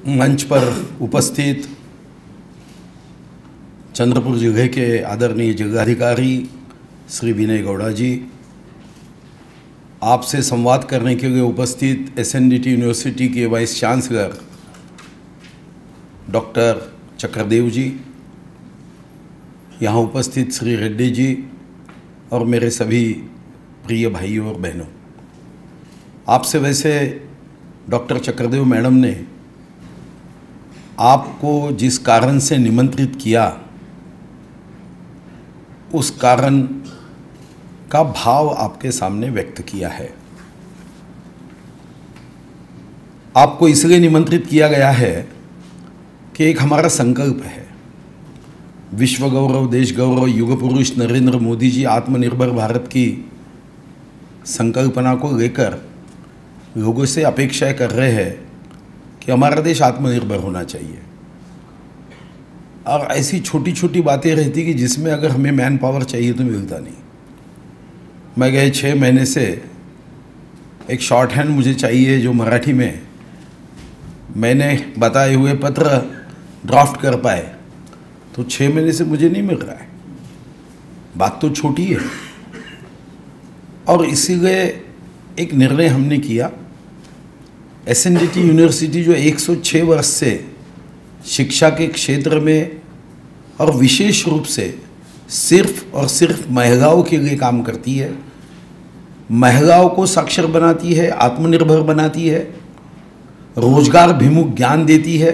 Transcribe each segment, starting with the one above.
मंच पर उपस्थित चंद्रपुर जगह के आदरणीय जगाधिकारी श्री विनय गौड़ा जी, आपसे संवाद करने के लिए उपस्थित एसएनडीटी यूनिवर्सिटी के वाइस चांसलर डॉक्टर चक्रदेव जी, यहाँ उपस्थित श्री रेड्डी जी और मेरे सभी प्रिय भाइयों और बहनों, आपसे वैसे डॉक्टर चक्रदेव मैडम ने आपको जिस कारण से निमंत्रित किया उस कारण का भाव आपके सामने व्यक्त किया है। आपको इसलिए निमंत्रित किया गया है कि एक हमारा संकल्प है, विश्व गौरव, देश गौरव, युग पुरुष नरेंद्र मोदी जी आत्मनिर्भर भारत की संकल्पना को लेकर लोगों से अपेक्षाएं कर रहे हैं कि हमारा देश आत्मनिर्भर होना चाहिए। और ऐसी छोटी छोटी बातें रहती कि जिसमें अगर हमें मैन पावर चाहिए तो मिलता नहीं। मैं गए 6 महीने से एक शॉर्ट हैंड मुझे चाहिए जो मराठी में मैंने बताए हुए पत्र ड्राफ्ट कर पाए, तो 6 महीने से मुझे नहीं मिल रहा है। बात तो छोटी है और इसीलिए एक निर्णय हमने किया। एसएनडीटी यूनिवर्सिटी जो 106 वर्ष से शिक्षा के क्षेत्र में और विशेष रूप से सिर्फ और सिर्फ महिलाओं के लिए काम करती है, महिलाओं को साक्षर बनाती है, आत्मनिर्भर बनाती है, रोजगार भिमुख ज्ञान देती है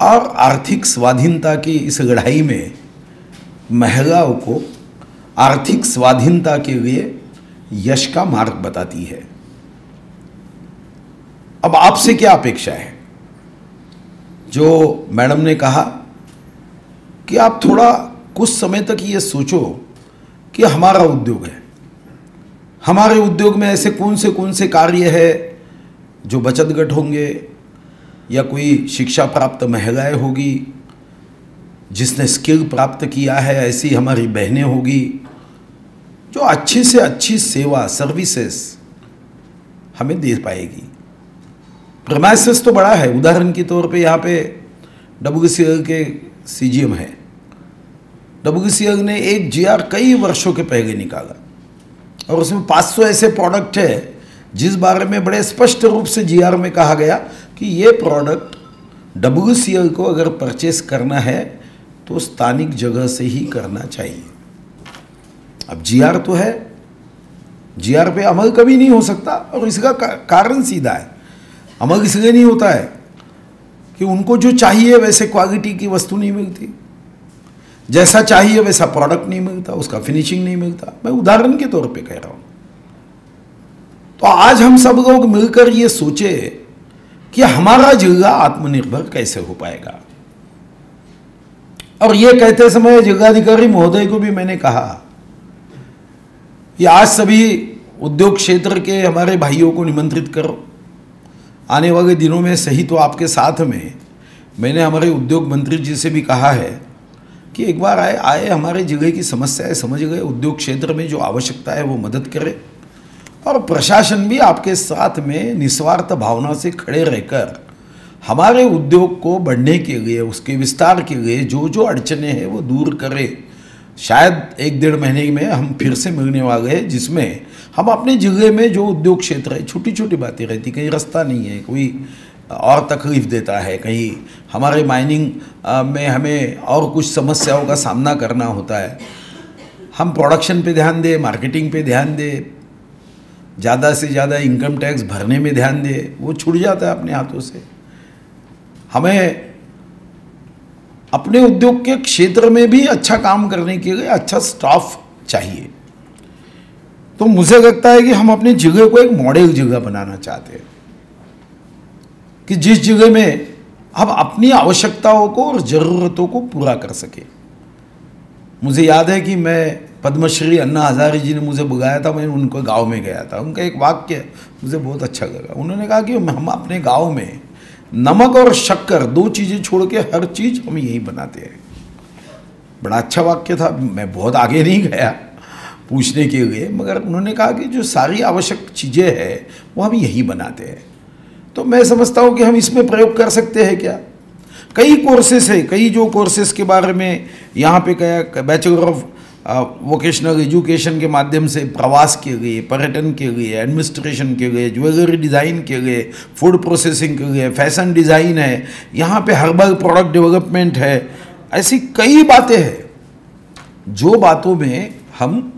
और आर्थिक स्वाधीनता की इस लड़ाई में महिलाओं को आर्थिक स्वाधीनता के लिए यश का मार्ग बताती है। अब आपसे क्या अपेक्षा है? जो मैडम ने कहा कि आप थोड़ा कुछ समय तक ये सोचो कि हमारा उद्योग है, हमारे उद्योग में ऐसे कौन से कार्य है जो बचत गट होंगे या कोई शिक्षा प्राप्त महिलाएं होगी, जिसने स्किल प्राप्त किया है ऐसी हमारी बहनें होगी, जो अच्छी से अच्छी सेवा सर्विसेज हमें दे पाएगी। प्रेमाइसेस तो बड़ा है। उदाहरण के तौर पे यहाँ पे WCL के CGM है। WCL ने एक GR कई वर्षों के पहले निकाला और उसमें 500 ऐसे प्रोडक्ट है जिस बारे में बड़े स्पष्ट रूप से GR में कहा गया कि ये प्रोडक्ट WCL को अगर परचेस करना है तो स्थानिक जगह से ही करना चाहिए। अब GR तो है, GR पे अमल कभी नहीं हो सकता और इसका कारण सीधा है। अमल इसलिए नहीं होता है कि उनको जो चाहिए वैसे क्वालिटी की वस्तु नहीं मिलती, जैसा चाहिए वैसा प्रोडक्ट नहीं मिलता, उसका फिनिशिंग नहीं मिलता। मैं उदाहरण के तौर पे कह रहा हूं। तो आज हम सब लोग मिलकर ये सोचे कि हमारा जिला आत्मनिर्भर कैसे हो पाएगा। और ये कहते समय जिलाधिकारी महोदय को भी मैंने कहा कि आज सभी उद्योग क्षेत्र के हमारे भाइयों को निमंत्रित करो। आने वाले दिनों में सही तो आपके साथ में मैंने हमारे उद्योग मंत्री जी से भी कहा है कि एक बार आए हमारे जिले की समस्याएं समझ गए, उद्योग क्षेत्र में जो आवश्यकता है वो मदद करे और प्रशासन भी आपके साथ में निस्वार्थ भावना से खड़े रहकर हमारे उद्योग को बढ़ने के लिए, उसके विस्तार के लिए जो जो अड़चने हैं वो दूर करे। शायद 1-1.5 महीने में हम फिर से मिलने वाले हैं, जिसमें हम अपने जिले में जो उद्योग क्षेत्र है, छोटी छोटी बातें रहती, कहीं रास्ता नहीं है, कोई और तकलीफ देता है, कहीं हमारे माइनिंग में हमें और कुछ समस्याओं का सामना करना होता है, हम प्रोडक्शन पे ध्यान दें, मार्केटिंग पे ध्यान दें, ज़्यादा से ज़्यादा इनकम टैक्स भरने में ध्यान दें, वो छूट जाता है अपने हाथों से। हमें अपने उद्योग के क्षेत्र में भी अच्छा काम करने के लिए अच्छा स्टाफ चाहिए। तो मुझे लगता है कि हम अपने जिले को एक मॉडल जगह बनाना चाहते हैं कि जिस जगह में हम अपनी आवश्यकताओं को और ज़रूरतों को पूरा कर सके। मुझे याद है कि मैं पद्मश्री अन्ना हजारे जी ने मुझे बुलाया था, मैं उनको गांव में गया था। उनका एक वाक्य मुझे बहुत अच्छा लगा। उन्होंने कहा कि हम अपने गांव में नमक और शक्कर 2 चीज़ें छोड़ के हर चीज़ हम यही बनाते हैं। बड़ा अच्छा वाक्य था। मैं बहुत आगे नहीं गया पूछने के लिए, मगर उन्होंने कहा कि जो सारी आवश्यक चीज़ें हैं वो हम यही बनाते हैं। तो मैं समझता हूँ कि हम इसमें प्रयोग कर सकते हैं क्या। कई कोर्सेस है, कई जो कोर्सेस के बारे में यहाँ पे क्या बैचलर ऑफ वोकेशनल एजुकेशन के माध्यम से प्रवास किए गए, पर्यटन किए गए, एडमिनिस्ट्रेशन किए गए, ज्वेलरी डिज़ाइन किए गए, फूड प्रोसेसिंग किए गए, फैशन डिज़ाइन है, यहाँ पे हर्बल प्रोडक्ट डेवलपमेंट है, ऐसी कई बातें हैं जो बातों में हम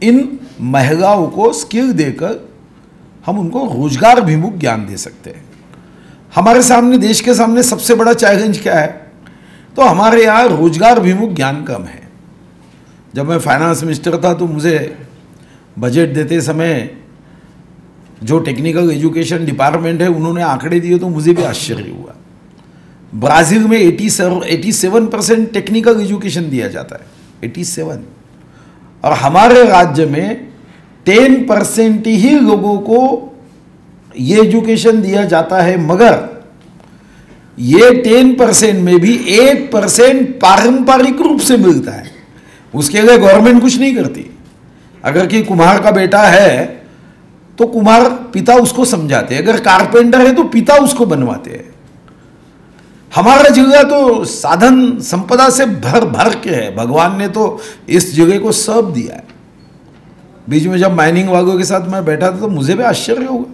इन महिलाओं को स्किल देकर हम उनको रोजगार अभिमुख ज्ञान दे सकते हैं। हमारे सामने, देश के सामने सबसे बड़ा चैलेंज क्या है? तो हमारे यहाँ रोजगार अभिमुख ज्ञान कम है। जब मैं फाइनेंस मिनिस्टर था तो मुझे बजट देते समय जो टेक्निकल एजुकेशन डिपार्टमेंट है उन्होंने आंकड़े दिए तो मुझे भी आश्चर्य हुआ। ब्राज़ील में 87% टेक्निकल एजुकेशन दिया जाता है, 87, और हमारे राज्य में 10% ही लोगों को ये एजुकेशन दिया जाता है, मगर ये 10% में भी 8% पारंपरिक रूप से मिलता है। उसके लिए गवर्नमेंट कुछ नहीं करती। अगर कि कुम्हार का बेटा है तो कुम्हार पिता उसको समझाते हैं, अगर कारपेंटर है तो पिता उसको बनवाते हैं। हमारा जगह तो साधन संपदा से भर भर के है। भगवान ने तो इस जगह को सब दिया है। बीच में जब माइनिंग वालों के साथ मैं बैठा था तो मुझे भी आश्चर्य होगा।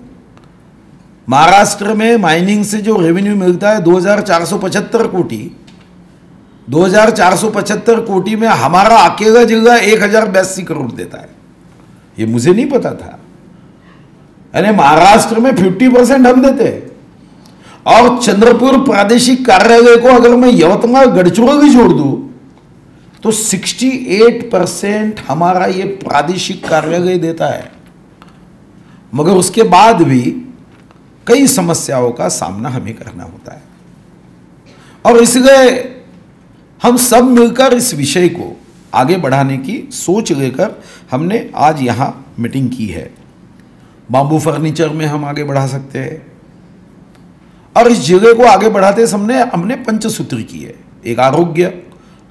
महाराष्ट्र में माइनिंग से जो रेवेन्यू मिलता है 2475 कोटी, 2475 कोटी में हमारा अकेला जगह 1082 करोड़ देता है। ये मुझे नहीं पता था। यानी महाराष्ट्र में 50% हम देते हैं। और चंद्रपुर प्रादेशिक कार्यालय को अगर मैं यवतमाल गढ़चिरोली जोड़ दूं तो 68% हमारा ये प्रादेशिक कार्यालय देता है। मगर उसके बाद भी कई समस्याओं का सामना हमें करना होता है, और इसलिए हम सब मिलकर इस विषय को आगे बढ़ाने की सोच लेकर हमने आज यहाँ मीटिंग की है। बाम्बू फर्नीचर में हम आगे बढ़ा सकते हैं, और इस जगह को आगे बढ़ाते समय हमने पंचसूत्र की है। एक आरोग्य,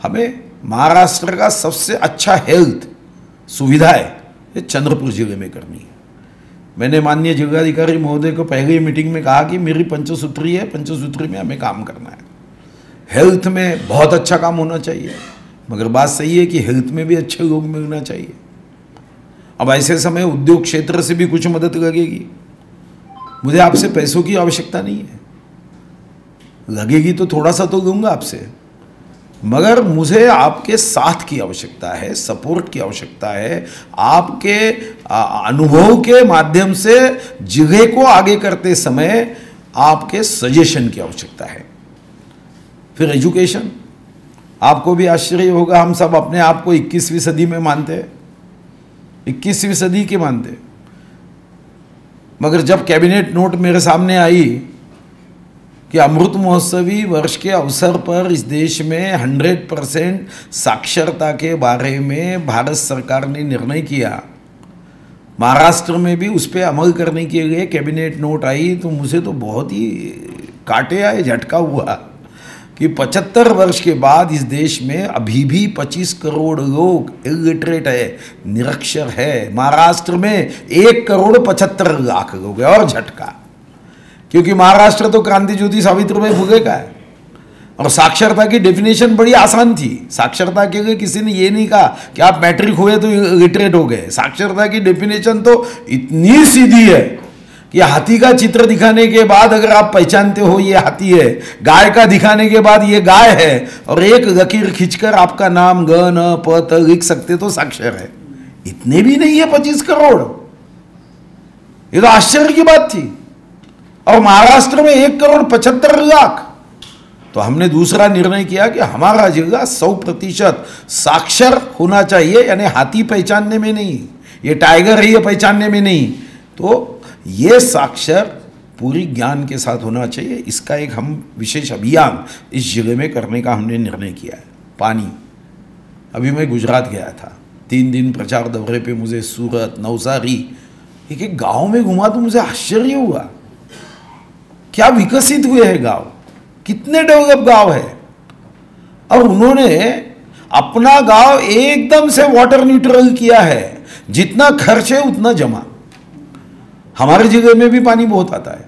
हमें महाराष्ट्र का सबसे अच्छा हेल्थ सुविधा है ये चंद्रपुर जिले में करनी है। मैंने माननीय जिलाधिकारी महोदय को पहले ही मीटिंग में कहा कि मेरी पंचसूत्री है, पंचसूत्री में हमें काम करना है। हेल्थ में बहुत अच्छा काम होना चाहिए, मगर बात सही है कि हेल्थ में भी अच्छे लोग मिलना चाहिए। अब ऐसे समय उद्योग क्षेत्र से भी कुछ मदद लगेगी। मुझे आपसे पैसों की आवश्यकता नहीं है, लगेगी तो थोड़ा सा तो दूंगा आपसे, मगर मुझे आपके साथ की आवश्यकता है, सपोर्ट की आवश्यकता है। आपके अनुभव के माध्यम से जिले को आगे करते समय आपके सजेशन की आवश्यकता है। फिर एजुकेशन, आपको भी आश्चर्य होगा, हम सब अपने आप को 21वीं सदी में मानते हैं, 21वीं सदी के मानते हैं। मगर जब कैबिनेट नोट मेरे सामने आई कि अमृत महोत्सवी वर्ष के अवसर पर इस देश में 100% साक्षरता के बारे में भारत सरकार ने निर्णय किया, महाराष्ट्र में भी उस पर अमल करने के लिए कैबिनेट नोट आई, तो मुझे तो बहुत ही काटे आए, झटका हुआ कि 75 वर्ष के बाद इस देश में अभी भी 25 करोड़ लोग इलिटरेट है, निरक्षर है। महाराष्ट्र में 1,75,00,000 लोग है। और झटका, क्योंकि महाराष्ट्र तो क्रांति ज्योति सावित्रीबाई फुले का है, और साक्षरता की डेफिनेशन बड़ी आसान थी। साक्षरता के लिए किसी ने ये नहीं कहा कि आप मैट्रिक हुए तो लिटरेट हो गए। साक्षरता की डेफिनेशन तो इतनी सीधी है कि हाथी का चित्र दिखाने के बाद अगर आप पहचानते हो ये हाथी है, गाय का दिखाने के बाद ये गाय है, और एक लकीर खींचकर आपका नाम ग न प त लिख सकते तो साक्षर है। इतने भी नहीं है 25 करोड़, ये तो आश्चर्य की बात थी। और महाराष्ट्र में 1,75,00,000। तो हमने दूसरा निर्णय किया कि हमारा जिला 100% साक्षर होना चाहिए, यानी हाथी पहचानने में नहीं, ये टाइगर है ये पहचानने में नहीं, तो ये साक्षर पूरी ज्ञान के साथ होना चाहिए। इसका एक हम विशेष अभियान इस जिले में करने का हमने निर्णय किया है। पानी, अभी मैं गुजरात गया था, 3 दिन प्रचार दौरे पे मुझे सूरत, नवसारी, एक गांव में घुमा तो मुझे आश्चर्य हुआ, क्या विकसित हुए हैं गांव, कितने डेवलप गांव है। और उन्होंने अपना गांव एकदम से वाटर न्यूट्रल किया है, जितना खर्च है उतना जमा। हमारे जिले में भी पानी बहुत आता है,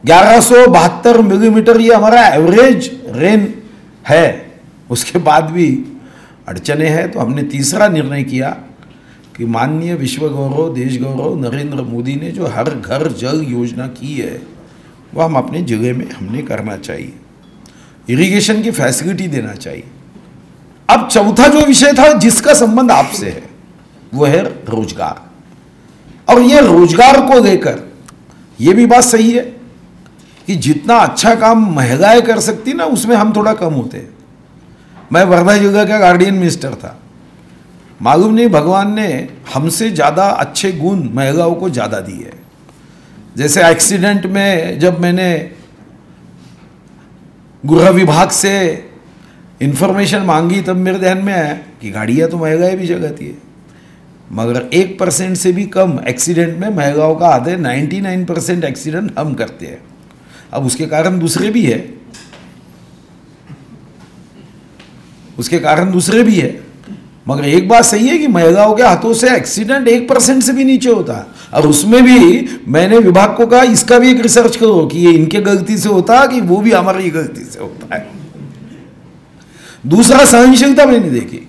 1172 मिलीमीटर ये हमारा एवरेज रेन है, उसके बाद भी अड़चने हैं। तो हमने तीसरा निर्णय किया कि माननीय विश्व गौरव, देश गौरव नरेंद्र मोदी ने जो हर घर जल योजना की है वो हम अपने जगह में हमने करना चाहिए, इरिगेशन की फैसिलिटी देना चाहिए। अब चौथा जो विषय था जिसका संबंध आपसे है वो है रोजगार। और ये रोजगार को लेकर ये भी बात सही है कि जितना अच्छा काम महंगाई कर सकती ना उसमें हम थोड़ा कम होते हैं। मैं वर्धा जिला का गार्डियन मिनिस्टर था, मालूम नहीं भगवान ने हमसे ज़्यादा अच्छे गुण महिलाओं को ज़्यादा दिए। जैसे एक्सीडेंट में जब मैंने गृह विभाग से इंफॉर्मेशन मांगी तब मेरे ध्यान में आया कि गाड़ियाँ तो महिलाएं भी जगाती है, मगर 1% से भी कम एक्सीडेंट में महिलाओं का हाथ है। 99% एक्सीडेंट हम करते हैं। अब उसके कारण दूसरे भी है, मगर एक बात सही है कि महिलाओं के हाथों से एक्सीडेंट 1% से भी नीचे होता है। और उसमें भी मैंने विभाग को कहा इसका भी एक रिसर्च करो कि ये इनके गलती से होता है कि वो भी हमारी गलती से होता है। दूसरा, सहनशीलता मैंने देखी।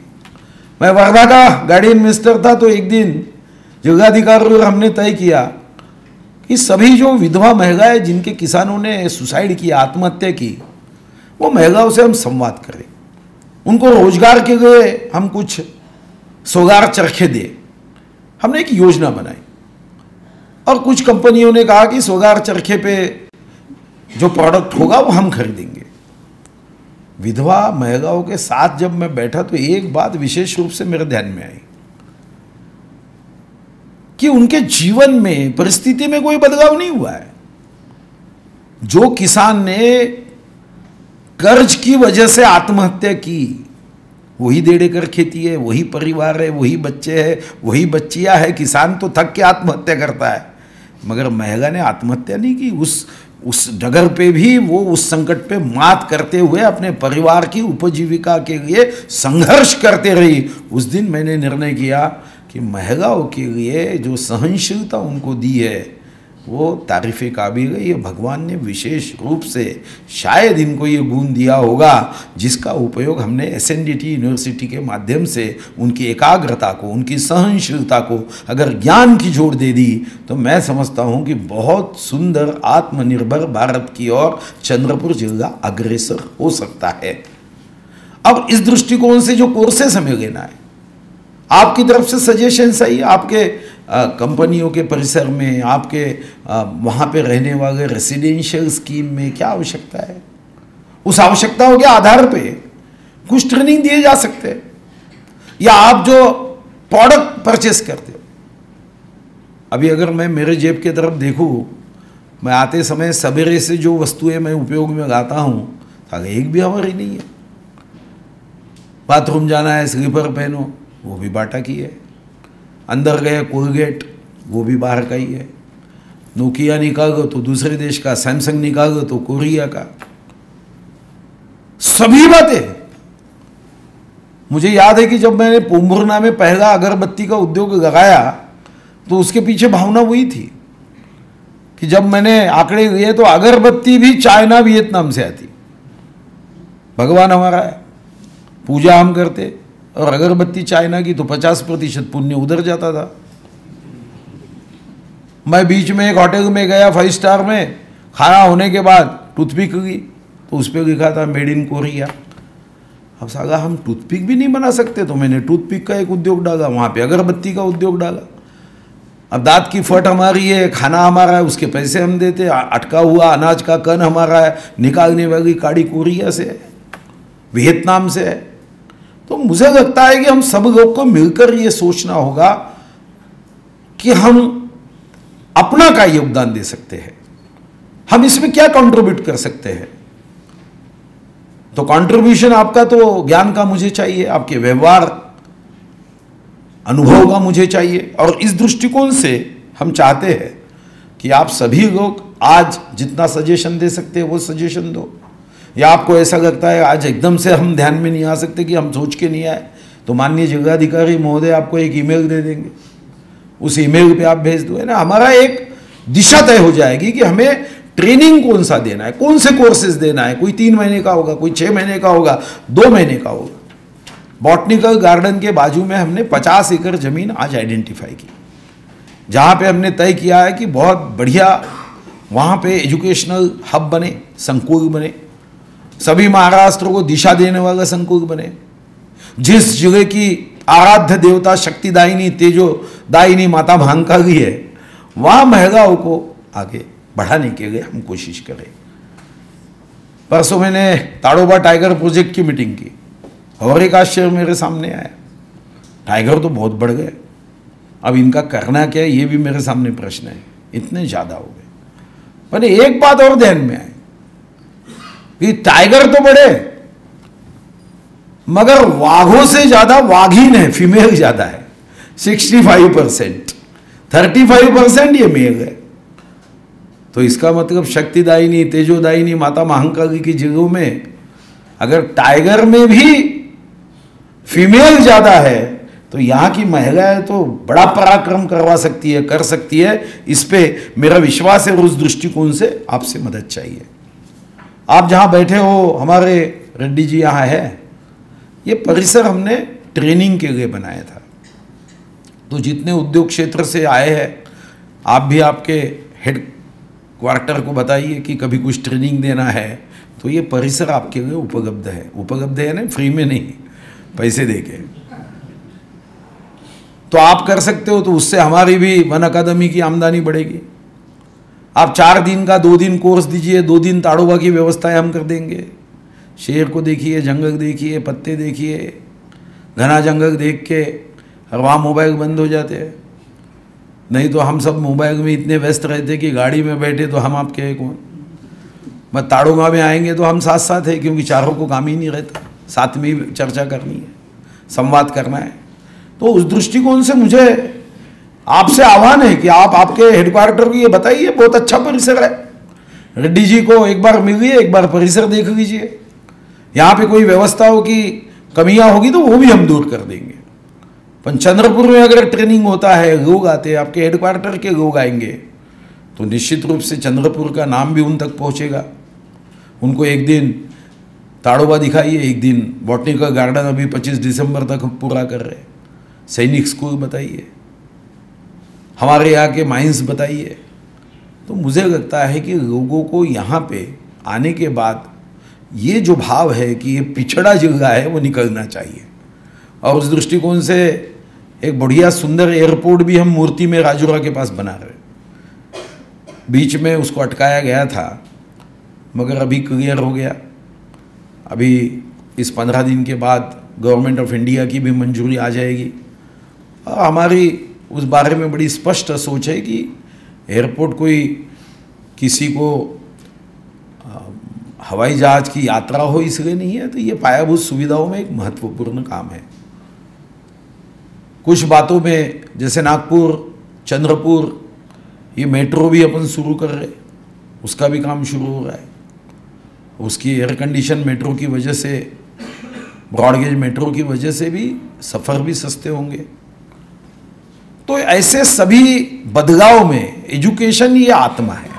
मैं वर्धा का गार्डियन मिनिस्टर था तो एक दिन जिलाधिकारी और हमने तय किया कि सभी जो विधवा महिलाएं जिनके किसानों ने सुसाइड किया, आत्महत्या की, वो महिलाओं से हम संवाद करें, उनको रोजगार के लिए हम कुछ सोगार चरखे दें। हमने एक योजना बनाई और कुछ कंपनियों ने कहा कि सोगार चरखे पे जो प्रोडक्ट होगा वो हम खरीदेंगे। विधवा महिलाओं के साथ जब मैं बैठा तो एक बात विशेष रूप से मेरे ध्यान में आई कि उनके जीवन में, परिस्थिति में कोई बदलाव नहीं हुआ है। जो किसान ने कर्ज की वजह से आत्महत्या की, वही डेढ़ एकड़ खेती है, वही परिवार है, वही बच्चे हैं, वही बच्चियां है। किसान तो थक के आत्महत्या करता है, मगर महिला ने आत्महत्या नहीं की। उस डगर पे भी वो उस संकट पे मात करते हुए अपने परिवार की उपजीविका के लिए संघर्ष करते रही। उस दिन मैंने निर्णय किया कि महिलाओं के लिए जो सहनशीलता उनको दी है वो तारीफ़े काबिल है। ये भगवान ने विशेष रूप से शायद इनको ये गुण दिया होगा जिसका उपयोग हमने SNDT यूनिवर्सिटी के माध्यम से उनकी एकाग्रता को, उनकी सहनशीलता को अगर ज्ञान की जोड़ दे दी तो मैं समझता हूँ कि बहुत सुंदर आत्मनिर्भर भारत की ओर चंद्रपुर जिला अग्रसर हो सकता है। अब इस दृष्टिकोण से जो कोर्सेस हमें लेना है, आपकी तरफ से सजेशन सही, आपके कंपनियों के परिसर में, आपके वहाँ पे रहने वाले रेसिडेंशियल स्कीम में क्या आवश्यकता है, उस आवश्यकताओं के आधार पे कुछ ट्रेनिंग दिए जा सकते हैं। या आप जो प्रोडक्ट परचेस करते हो, अभी अगर मैं मेरे जेब के तरफ देखूँ, मैं आते समय सवेरे से जो वस्तुएं मैं उपयोग में लाता हूँ एक भी हमारी नहीं है। बाथरूम जाना है, स्लीपर पहनो, वो भी बाटा की है। अंदर गए कोलगेट, वो भी बाहर का ही है। नोकिया निकालो तो दूसरे देश का, सैमसंग निकालो तो कोरिया का। सभी बातें। मुझे याद है कि जब मैंने पोम्बुरना में पहला अगरबत्ती का उद्योग लगाया तो उसके पीछे भावना वही थी कि जब मैंने आंकड़े लिए तो अगरबत्ती भी चाइना, वियतनाम से आती। भगवान हमारा है, पूजा हम करते और अगरबत्ती चाइना की तो 50% पुण्य उधर जाता था। मैं बीच में एक होटल में गया 5 स्टार में, खाना होने के बाद टूथपिक ली तो उस पर लिखा था मेड इन कोरिया। अब सागा हम टूथपिक भी नहीं बना सकते तो मैंने टूथपिक का एक उद्योग डाला, वहाँ पे अगरबत्ती का उद्योग डाला। अब दांत की फट हमारी है, खाना हमारा है, उसके पैसे हम देते, अटका हुआ अनाज का कण हमारा है, निकालने वाली काड़ी कोरिया से है, वियतनाम से है। तो मुझे लगता है कि हम सब लोग को मिलकर ये सोचना होगा कि हम अपना क्या योगदान दे सकते हैं, हम इसमें क्या कंट्रीब्यूट कर सकते हैं। तो कंट्रीब्यूशन आपका तो ज्ञान का मुझे चाहिए, आपके व्यवहार अनुभव का मुझे चाहिए। और इस दृष्टिकोण से हम चाहते हैं कि आप सभी लोग आज जितना सजेशन दे सकते हैं वो सजेशन दो। या आपको ऐसा लगता है आज एकदम से हम ध्यान में नहीं आ सकते कि हम सोच के नहीं आए, तो माननीय जिलाधिकारी महोदय आपको एक ईमेल दे देंगे, उस ईमेल पे आप भेज दो, है ना। हमारा एक दिशा तय हो जाएगी कि हमें ट्रेनिंग कौन सा देना है, कौन से कोर्सेज देना है। कोई 3 महीने का होगा, कोई 6 महीने का होगा, 2 महीने का होगा। बॉटनिकल गार्डन के बाजू में हमने 50 एकड़ जमीन आज आइडेंटिफाई की, जहाँ पे हमने तय किया है कि बहुत बढ़िया वहाँ पे एजुकेशनल हब बने, संकुल बने, सभी महाराष्ट्र को दिशा देने वाला संकुल बने। जिस जगह की आराध्य देवता शक्तिदायिनी तेजोदायिनी माता महाकाली है, वहाँ महिलाओं को आगे बढ़ाने के लिए हम कोशिश करें। परसों मैंने ताड़ोबा टाइगर प्रोजेक्ट की मीटिंग की और एक आश्चर्य मेरे सामने आया, टाइगर तो बहुत बढ़ गए, अब इनका करना क्या है ये भी मेरे सामने प्रश्न है, इतने ज़्यादा हो गए। पर एक बात और ध्यान में आई कि टाइगर तो बढ़े मगर वाघों से ज़्यादा वाघिन है, फीमेल ज़्यादा है, 65%, 35% ये मेल है। तो इसका मतलब शक्तिदायिनी तेजोदायिनी माता महाकाली की जगहों में अगर टाइगर में भी फीमेल ज़्यादा है तो यहाँ की महिलाएं तो बड़ा पराक्रम करवा सकती है, कर सकती है। इस पे मेरा विश्वास है और उस दृष्टिकोण से आपसे मदद चाहिए। आप जहाँ बैठे हो, हमारे रेड्डी जी यहाँ है, ये परिसर हमने ट्रेनिंग के लिए बनाया था। तो जितने उद्योग क्षेत्र से आए हैं, आप भी आपके हेड क्वार्टर को बताइए कि कभी कुछ ट्रेनिंग देना है तो ये परिसर आपके लिए उपलब्ध है। उपलब्ध है ना, फ्री में नहीं, पैसे देके तो आप कर सकते हो। तो उससे हमारी भी वन अकादमी की आमदनी बढ़ेगी। आप 4 दिन का 2 दिन कोर्स दीजिए, 2 दिन ताड़ोबा की व्यवस्थाएं हम कर देंगे। शेर को देखिए, जंगल देखिए, पत्ते देखिए, घना जंगल देख के और वहाँ मोबाइल बंद हो जाते हैं। नहीं तो हम सब मोबाइल में इतने व्यस्त रहते कि गाड़ी में बैठे तो हम आपके हैं कौन। मैं ताड़ोबा में आएंगे तो हम साथ साथ हैं, क्योंकि चारों को काम ही नहीं रहता, साथ में ही चर्चा करनी है, संवाद करना है। तो उस दृष्टिकोण से मुझे आपसे आह्वान है कि आप आपके हेडक्वार्टर को ये बताइए, बहुत अच्छा परिसर है, रेड्डी जी को एक बार मिलिए, एक बार परिसर देख लीजिए। यहाँ पे कोई व्यवस्थाओं की कमियां होगी तो वो भी हम दूर कर देंगे। पर चंद्रपुर में अगर ट्रेनिंग होता है, लोग आते हैं, आपके हेडक्वार्टर के लोग आएंगे, तो निश्चित रूप से चंद्रपुर का नाम भी उन तक पहुँचेगा। उनको एक दिन ताड़ोबा दिखाइए, एक दिन बॉटनिकल गार्डन अभी 25 दिसंबर तक पूरा कर रहे, सैनिक स्कूल बताइए, हमारे यहाँ के माइंस बताइए। तो मुझे लगता है कि लोगों को यहाँ पे आने के बाद ये जो भाव है कि ये पिछड़ा जिला है वो निकलना चाहिए। और उस दृष्टिकोण से एक बढ़िया सुंदर एयरपोर्ट भी हम मूर्ति में राजूरा के पास बना रहे। बीच में उसको अटकाया गया था मगर अभी क्लियर हो गया। अभी इस 15 दिन के बाद गवर्नमेंट ऑफ इंडिया की भी मंजूरी आ जाएगी और हमारी उस बारे में बड़ी स्पष्ट सोच है कि एयरपोर्ट कोई किसी को हवाई जहाज की यात्रा हो इसलिए नहीं है, तो ये पायाभूत सुविधाओं में एक महत्वपूर्ण काम है। कुछ बातों में जैसे नागपुर, चंद्रपुर, ये मेट्रो भी अपन शुरू कर रहे, उसका भी काम शुरू हो रहा है। उसकी एयर कंडीशन मेट्रो की वजह से, ब्रॉडगेज मेट्रो की वजह से भी सफ़र भी सस्ते होंगे। तो ऐसे सभी बदलाव में एजुकेशन ये आत्मा है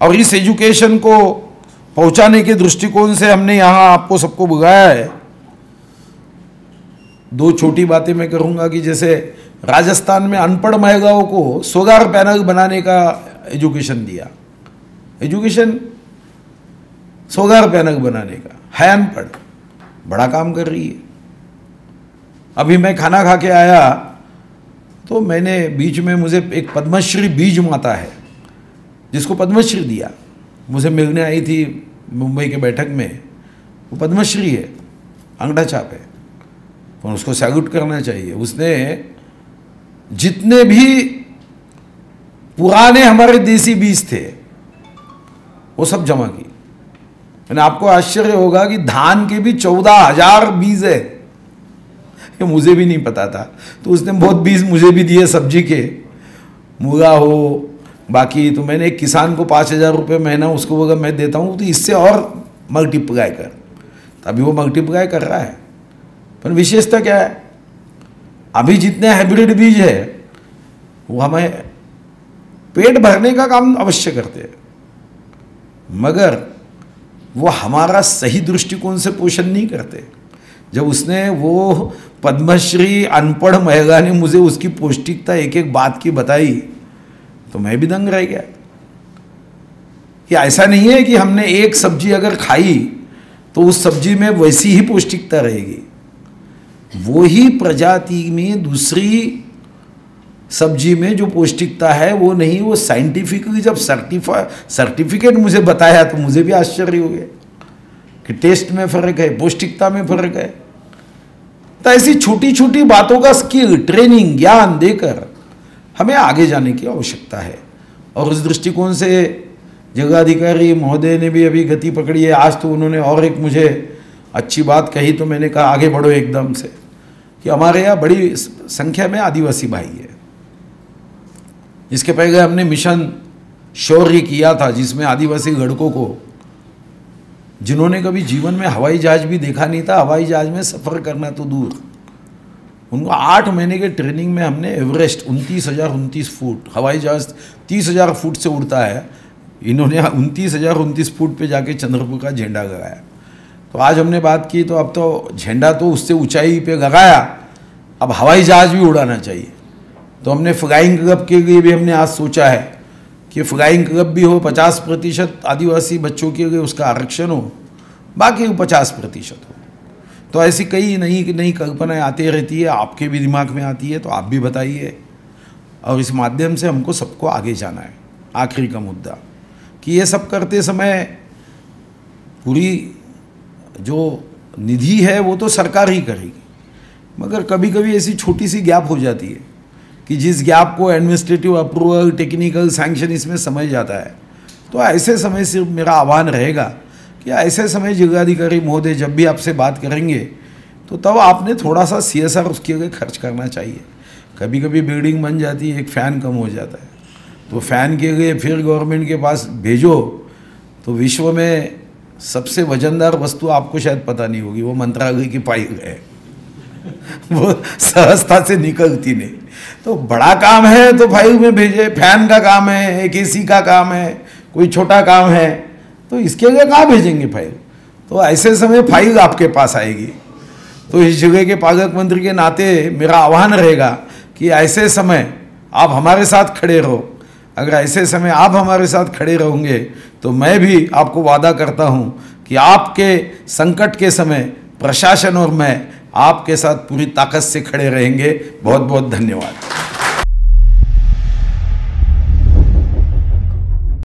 और इस एजुकेशन को पहुंचाने के दृष्टिकोण से हमने यहाँ आपको सबको बुलाया है। 2 छोटी बातें मैं करूँगा कि जैसे राजस्थान में अनपढ़ महिलाओं को सोलर पैनल बनाने का एजुकेशन दिया, एजुकेशन सोलर पैनल बनाने का है, अनपढ़, बड़ा काम कर रही है। अभी मैं खाना खा के आया तो मैंने बीच में, मुझे एक पद्मश्री बीज माता है जिसको पद्मश्री दिया, मुझे मिलने आई थी मुंबई के बैठक में, वो पद्मश्री है, अंगूठा छाप है, तो उसको सैल्यूट करना चाहिए। उसने जितने भी पुराने हमारे देसी बीज थे वो सब जमा की। मैंने, आपको आश्चर्य होगा कि धान के भी 14,000 बीज है, ये मुझे भी नहीं पता था। तो उसने बहुत बीज मुझे भी दिए, सब्जी के, मूंगा हो, बाकी। तो मैंने एक किसान को 5,000 रुपये महीना उसको अगर मैं देता हूँ तो इससे और मल्टीप्लाई कर, तो अभी वो मल्टीप्लाई कर रहा है। पर विशेषता क्या है, अभी जितने हाइब्रिड बीज है वो हमें पेट भरने का काम अवश्य करते हैं, मगर वो हमारा सही दृष्टिकोण से पोषण नहीं करते। जब उसने वो पद्मश्री अनपढ़ महिला ने मुझे उसकी पौष्टिकता एक एक बात की बताई तो मैं भी दंग रह गया कि ऐसा नहीं है कि हमने एक सब्जी अगर खाई तो उस सब्जी में वैसी ही पौष्टिकता रहेगी। वो ही प्रजाति में दूसरी सब्जी में जो पौष्टिकता है वो नहीं, वो साइंटिफिकली जब सर्टिफिकेट मुझे बताया तो मुझे भी आश्चर्य हो गया कि टेस्ट में फ़र्क है, पौष्टिकता में फ़र्क है। तो ऐसी छोटी छोटी बातों का स्किल, ट्रेनिंग, ज्ञान देकर हमें आगे जाने की आवश्यकता है। और उस दृष्टिकोण से जिलाधिकारी महोदय ने भी अभी गति पकड़ी है। आज तो उन्होंने और एक मुझे अच्छी बात कही तो मैंने कहा आगे बढ़ो एकदम से, कि हमारे यहाँ बड़ी संख्या में आदिवासी भाई है। इसके पहले हमने मिशन शौर्य किया था जिसमें आदिवासी लड़कों को, जिन्होंने कभी जीवन में हवाई जहाज भी देखा नहीं था, हवाई जहाज में सफ़र करना तो दूर, उनको 8 महीने के ट्रेनिंग में हमने एवरेस्ट 29,029 फुट, हवाई जहाज 30,000 फुट से उड़ता है, इन्होंने 29,029 फुट पे जाके चंद्रपुर का झंडा लगाया। तो आज हमने बात की तो अब तो झंडा तो उससे ऊंचाई पे लगाया, अब हवाई जहाज भी उड़ाना चाहिए। तो हमने फ्लाइंग क्लब के लिए भी हमने आज सोचा है कि फ्लाइंग क्लब भी हो, 50% आदिवासी बच्चों के लिए उसका आरक्षण हो, बाकी 50% हो। तो ऐसी कई नई नई कल्पनाएँ आती रहती है, आपके भी दिमाग में आती है तो आप भी बताइए। और इस माध्यम से हमको सबको आगे जाना है। आखिरी का मुद्दा कि ये सब करते समय पूरी जो निधि है वो तो सरकार ही करेगी, मगर कभी कभी ऐसी छोटी सी गैप हो जाती है कि जिस गैप को एडमिनिस्ट्रेटिव अप्रूवल, टेक्निकल सैंक्शन इसमें समझ जाता है। तो ऐसे समय सिर्फ मेरा आह्वान रहेगा कि ऐसे समय जिलाधिकारी महोदय जब भी आपसे बात करेंगे तो तब आपने थोड़ा सा CSR उसके लिए खर्च करना चाहिए। कभी कभी बिल्डिंग बन जाती है, एक फ़ैन कम हो जाता है, तो फ़ैन के लिए फिर गवर्नमेंट के पास भेजो। तो विश्व में सबसे वजनदार वस्तु आपको शायद पता नहीं होगी, वो मंत्रालय की पाइप है, वो सहजता से निकलती नहीं। तो बड़ा काम है तो फाइल में भेजे, फैन का काम है, एक AC का काम है, कोई छोटा काम है, तो इसके लिए कहाँ भेजेंगे फाइल। तो ऐसे समय फाइल आपके पास आएगी। तो इस जगह के पालक मंत्री के नाते मेरा आह्वान रहेगा कि ऐसे समय आप हमारे साथ खड़े रहो। अगर ऐसे समय आप हमारे साथ खड़े रहोगे तो मैं भी आपको वादा करता हूं कि आपके संकट के समय प्रशासन और मैं आपके साथ पूरी ताकत से खड़े रहेंगे। बहुत बहुत धन्यवाद।